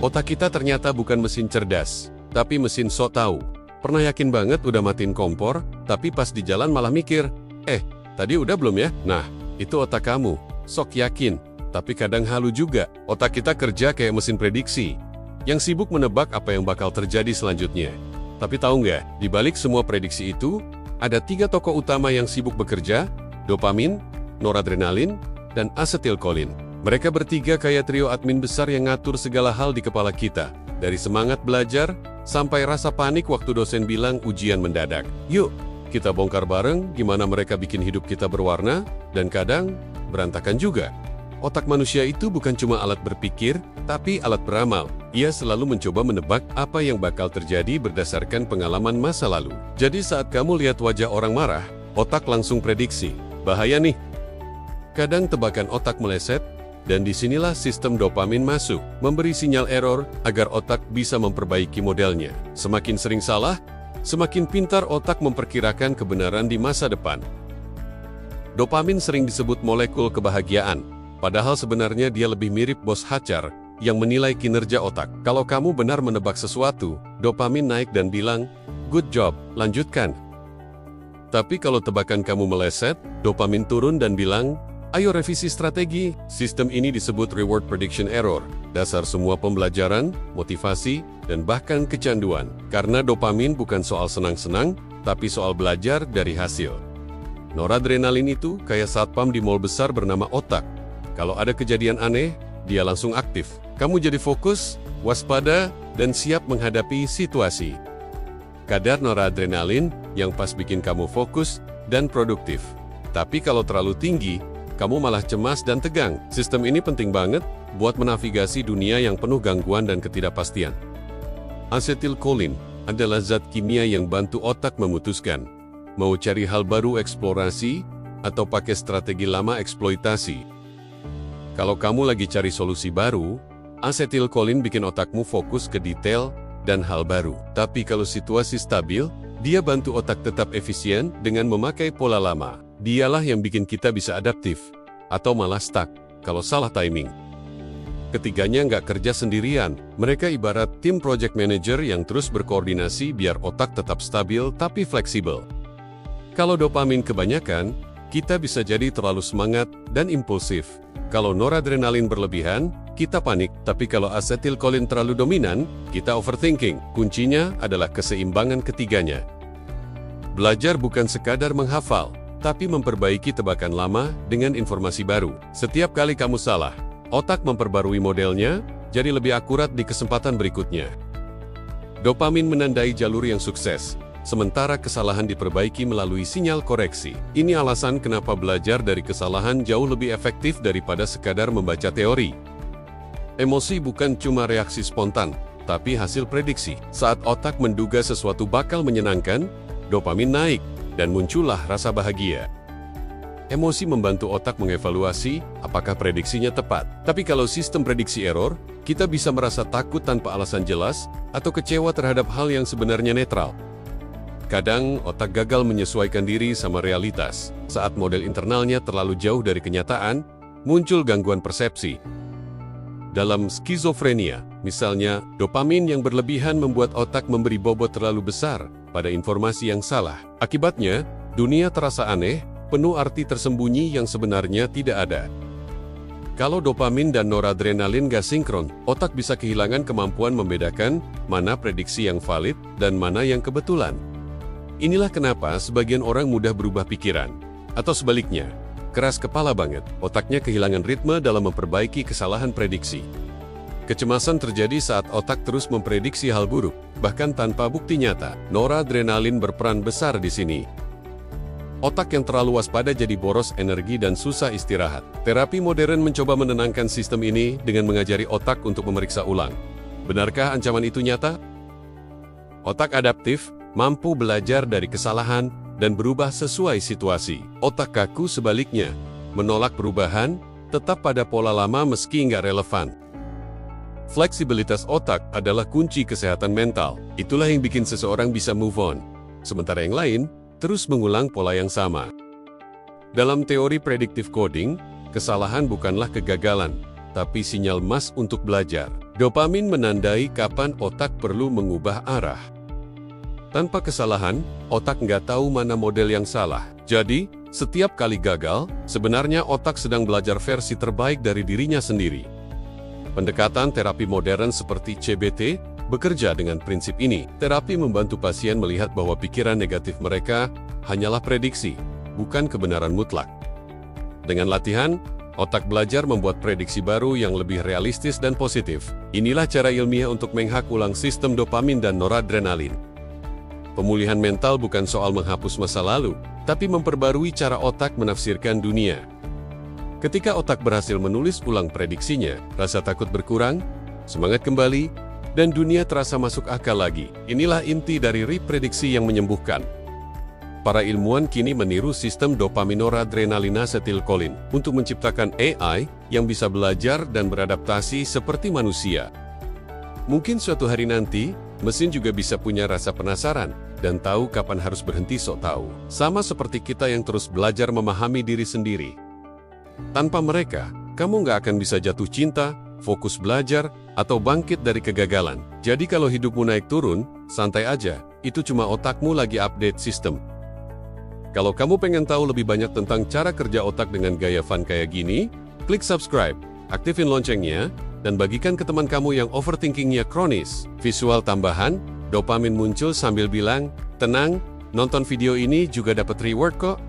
Otak kita ternyata bukan mesin cerdas, tapi mesin sok tahu. Pernah yakin banget udah matiin kompor, tapi pas di jalan malah mikir, tadi udah belum ya? Nah, itu otak kamu. Sok yakin, tapi kadang halu juga. Otak kita kerja kayak mesin prediksi, yang sibuk menebak apa yang bakal terjadi selanjutnya. Tapi tahu nggak, di balik semua prediksi itu, ada 3 tokoh utama yang sibuk bekerja: dopamin, noradrenalin, dan asetilkolin. Mereka bertiga kayak trio admin besar yang ngatur segala hal di kepala kita. Dari semangat belajar, sampai rasa panik waktu dosen bilang ujian mendadak. Yuk, kita bongkar bareng gimana mereka bikin hidup kita berwarna, dan kadang berantakan juga. Otak manusia itu bukan cuma alat berpikir, tapi alat beramal. Ia selalu mencoba menebak apa yang bakal terjadi berdasarkan pengalaman masa lalu. Jadi saat kamu lihat wajah orang marah, otak langsung prediksi, bahaya nih. Kadang tebakan otak meleset, dan disinilah sistem dopamin masuk, memberi sinyal error agar otak bisa memperbaiki modelnya. Semakin sering salah, semakin pintar otak memperkirakan kebenaran di masa depan. Dopamin sering disebut molekul kebahagiaan, padahal sebenarnya dia lebih mirip bos hacar yang menilai kinerja otak. Kalau kamu benar menebak sesuatu, dopamin naik dan bilang, "Good job, lanjutkan." Tapi kalau tebakan kamu meleset, dopamin turun dan bilang, "Ayo revisi strategi." Sistem ini disebut reward prediction error, dasar semua pembelajaran, motivasi, dan bahkan kecanduan. Karena dopamin bukan soal senang-senang, tapi soal belajar dari hasil. Noradrenalin itu kayak satpam di mall besar bernama otak. Kalau ada kejadian aneh, dia langsung aktif. Kamu jadi fokus, waspada, dan siap menghadapi situasi. Kadar noradrenalin yang pas bikin kamu fokus dan produktif. Tapi kalau terlalu tinggi, kamu malah cemas dan tegang. Sistem ini penting banget buat menavigasi dunia yang penuh gangguan dan ketidakpastian. Asetilkolin adalah zat kimia yang bantu otak memutuskan, mau cari hal baru eksplorasi, atau pakai strategi lama eksploitasi. Kalau kamu lagi cari solusi baru, asetilkolin bikin otakmu fokus ke detail dan hal baru. Tapi kalau situasi stabil, dia bantu otak tetap efisien dengan memakai pola lama. Dialah yang bikin kita bisa adaptif, atau malah stuck, kalau salah timing. Ketiganya nggak kerja sendirian, mereka ibarat tim project manager yang terus berkoordinasi biar otak tetap stabil tapi fleksibel. Kalau dopamin kebanyakan, kita bisa jadi terlalu semangat dan impulsif. Kalau noradrenalin berlebihan, kita panik. Tapi kalau asetilkolin terlalu dominan, kita overthinking. Kuncinya adalah keseimbangan ketiganya. Belajar bukan sekadar menghafal, tapi memperbaiki tebakan lama dengan informasi baru. Setiap kali kamu salah, otak memperbarui modelnya, jadi lebih akurat di kesempatan berikutnya. Dopamin menandai jalur yang sukses, sementara kesalahan diperbaiki melalui sinyal koreksi. Ini alasan kenapa belajar dari kesalahan jauh lebih efektif daripada sekadar membaca teori. Emosi bukan cuma reaksi spontan, tapi hasil prediksi. Saat otak menduga sesuatu bakal menyenangkan, dopamin naik, dan muncullah rasa bahagia. Emosi membantu otak mengevaluasi apakah prediksinya tepat. Tapi kalau sistem prediksi error, kita bisa merasa takut tanpa alasan jelas, atau kecewa terhadap hal yang sebenarnya netral. Kadang, otak gagal menyesuaikan diri sama realitas. Saat model internalnya terlalu jauh dari kenyataan, muncul gangguan persepsi. Dalam skizofrenia, misalnya, dopamin yang berlebihan membuat otak memberi bobot terlalu besar pada informasi yang salah. Akibatnya, dunia terasa aneh, penuh arti tersembunyi yang sebenarnya tidak ada. Kalau dopamin dan noradrenalin gak sinkron, otak bisa kehilangan kemampuan membedakan mana prediksi yang valid dan mana yang kebetulan. Inilah kenapa sebagian orang mudah berubah pikiran. Atau sebaliknya, keras kepala banget, otaknya kehilangan ritme dalam memperbaiki kesalahan prediksi. Kecemasan terjadi saat otak terus memprediksi hal buruk, bahkan tanpa bukti nyata. Noradrenalin berperan besar di sini. Otak yang terlalu waspada jadi boros energi dan susah istirahat. Terapi modern mencoba menenangkan sistem ini dengan mengajari otak untuk memeriksa ulang. Benarkah ancaman itu nyata? Otak adaptif, mampu belajar dari kesalahan, dan berubah sesuai situasi. Otak kaku sebaliknya, menolak perubahan, tetap pada pola lama meski nggak relevan. Fleksibilitas otak adalah kunci kesehatan mental. Itulah yang bikin seseorang bisa move on. Sementara yang lain, terus mengulang pola yang sama. Dalam teori predictive coding, kesalahan bukanlah kegagalan, tapi sinyal emas untuk belajar. Dopamin menandai kapan otak perlu mengubah arah. Tanpa kesalahan, otak nggak tahu mana model yang salah. Jadi, setiap kali gagal, sebenarnya otak sedang belajar versi terbaik dari dirinya sendiri. Pendekatan terapi modern seperti CBT bekerja dengan prinsip ini. Terapi membantu pasien melihat bahwa pikiran negatif mereka hanyalah prediksi, bukan kebenaran mutlak. Dengan latihan, otak belajar membuat prediksi baru yang lebih realistis dan positif. Inilah cara ilmiah untuk menghak ulang sistem dopamin dan noradrenalin. Pemulihan mental bukan soal menghapus masa lalu, tapi memperbarui cara otak menafsirkan dunia. Ketika otak berhasil menulis ulang prediksinya, rasa takut berkurang, semangat kembali, dan dunia terasa masuk akal lagi. Inilah inti dari reprediksi yang menyembuhkan. Para ilmuwan kini meniru sistem dopamin noradrenalin asetilkolin untuk menciptakan AI yang bisa belajar dan beradaptasi seperti manusia. Mungkin suatu hari nanti, mesin juga bisa punya rasa penasaran dan tahu kapan harus berhenti sok tahu. Sama seperti kita yang terus belajar memahami diri sendiri. Tanpa mereka, kamu nggak akan bisa jatuh cinta, fokus belajar, atau bangkit dari kegagalan. Jadi kalau hidupmu naik turun, santai aja, itu cuma otakmu lagi update sistem. Kalau kamu pengen tahu lebih banyak tentang cara kerja otak dengan gaya fun kayak gini, klik subscribe, aktifin loncengnya, dan bagikan ke teman kamu yang overthinkingnya kronis. Visual tambahan, dopamin muncul sambil bilang, tenang, nonton video ini juga dapat reward kok.